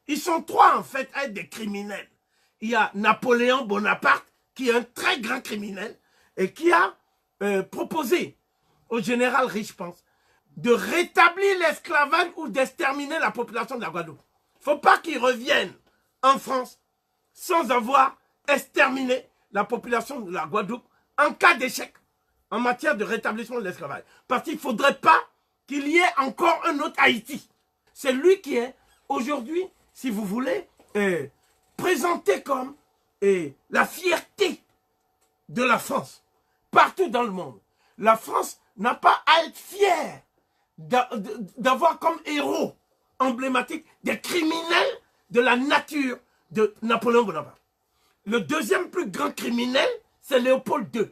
Ils sont trois en fait à être des criminels. Il y a Napoléon Bonaparte, qui est un très grand criminel, et qui a proposé au général Riche, je pense, de rétablir l'esclavage ou d'exterminer la population de la Guadeloupe. Il ne faut pas qu'ils reviennent en France sans avoir exterminé la population de la Guadeloupe en cas d'échec en matière de rétablissement de l'esclavage. Parce qu'il ne faudrait pas qu'il y ait encore un autre Haïti. C'est lui qui est aujourd'hui, si vous voulez, présenté comme la fierté de la France partout dans le monde. La France n'a pas à être fière d'avoir comme héros emblématique des criminels de la nature de Napoléon Bonaparte. Le deuxième plus grand criminel, c'est Léopold II.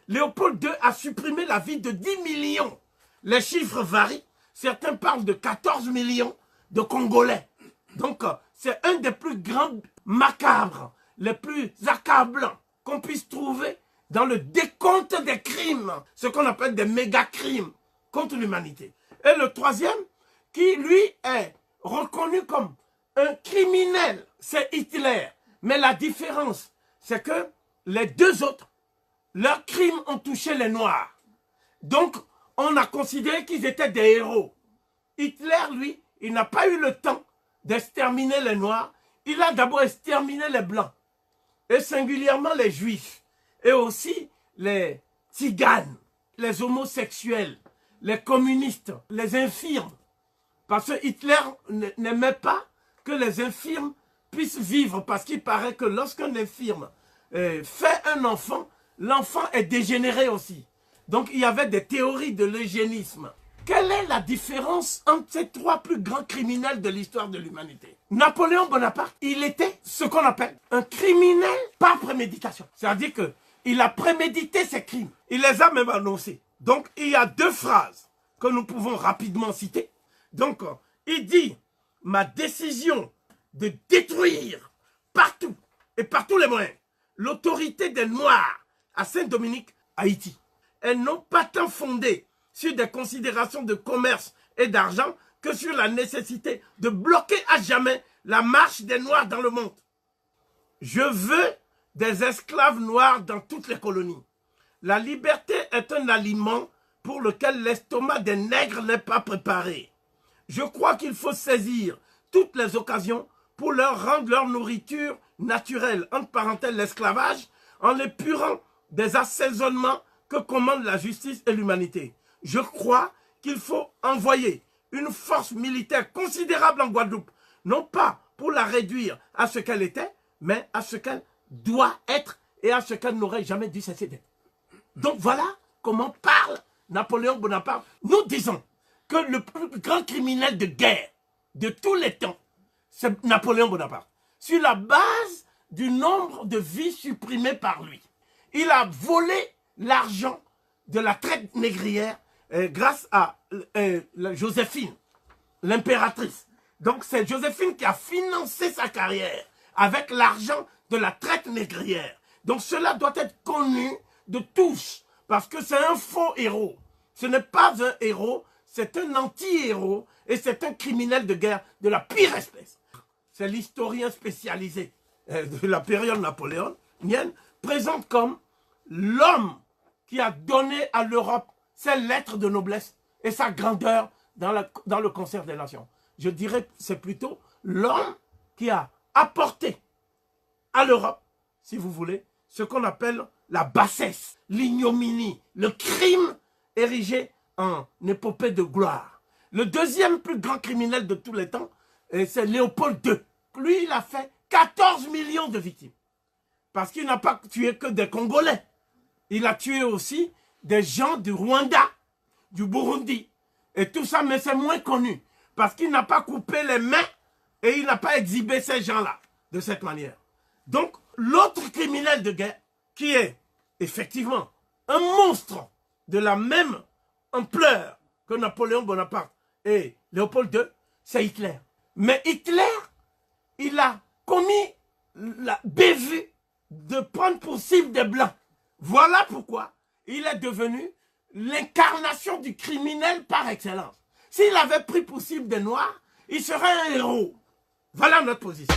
Léopold II a supprimé la vie de 10 millions. Les chiffres varient. Certains parlent de 14 millions de Congolais. Donc, c'est un des plus grands macabres, les plus accablants qu'on puisse trouver dans le décompte des crimes, ce qu'on appelle des méga-crimes contre l'humanité. Et le troisième, qui lui est reconnu comme un criminel, c'est Hitler. Mais la différence, c'est que les deux autres, leurs crimes ont touché les Noirs. Donc, on a considéré qu'ils étaient des héros. Hitler, lui, il n'a pas eu le temps d'exterminer les Noirs. Il a d'abord exterminé les Blancs, et singulièrement les Juifs, et aussi les Tziganes, les homosexuels, les communistes, les infirmes. Parce que Hitler n'aimait pas que les infirmes puissent vivre, parce qu'il paraît que lorsqu'un infirme fait un enfant, l'enfant est dégénéré aussi. Donc il y avait des théories de l'eugénisme. Quelle est la différence entre ces trois plus grands criminels de l'histoire de l'humanité? Napoléon Bonaparte, il était ce qu'on appelle un criminel par préméditation. C'est-à-dire qu'il a prémédité ses crimes. Il les a même annoncés. Donc il y a deux phrases que nous pouvons rapidement citer. Donc il dit « Ma décision de détruire partout et par tous les moyens l'autorité des Noirs à Saint-Dominique, Haïti. Elles n'ont pas tant fondé sur des considérations de commerce et d'argent que sur la nécessité de bloquer à jamais la marche des Noirs dans le monde. Je veux des esclaves noirs dans toutes les colonies. La liberté est un aliment pour lequel l'estomac des nègres n'est pas préparé. Je crois qu'il faut saisir toutes les occasions pour leur rendre leur nourriture naturelle, entre parenthèses l'esclavage, en l'épurant des assaisonnements que commandent la justice et l'humanité. Je crois qu'il faut envoyer une force militaire considérable en Guadeloupe, non pas pour la réduire à ce qu'elle était, mais à ce qu'elle doit être et à ce qu'elle n'aurait jamais dû cesser d'être. Donc voilà comment parle Napoléon Bonaparte. Nous disons que le plus grand criminel de guerre de tous les temps, c'est Napoléon Bonaparte. Sur la base du nombre de vies supprimées par lui. Il a volé l'argent de la traite négrière grâce à Joséphine, l'impératrice. Donc c'est Joséphine qui a financé sa carrière avec l'argent de la traite négrière. Donc cela doit être connu de tous, parce que c'est un faux héros. Ce n'est pas un héros, c'est un anti-héros et c'est un criminel de guerre de la pire espèce. C'est l'historien spécialisé de la période napoléonienne, présente comme l'homme qui a donné à l'Europe ses lettres de noblesse et sa grandeur dans le concert des nations. Je dirais que c'est plutôt l'homme qui a apporté à l'Europe, si vous voulez, ce qu'on appelle la bassesse, l'ignominie, le crime érigé en épopée de gloire. Le deuxième plus grand criminel de tous les temps, c'est Léopold II. Lui, il a fait 14 millions de victimes. Parce qu'il n'a pas tué que des Congolais. Il a tué aussi des gens du Rwanda, du Burundi. Et tout ça, mais c'est moins connu. Parce qu'il n'a pas coupé les mains et il n'a pas exhibé ces gens-là de cette manière. Donc, l'autre criminel de guerre, qui est effectivement un monstre de la même ampleur que Napoléon Bonaparte et Léopold II, c'est Hitler. Mais Hitler, il a commis la bévue de prendre pour cible des Blancs. Voilà pourquoi il est devenu l'incarnation du criminel par excellence. S'il avait pris pour cible des Noirs, il serait un héros. Voilà notre position.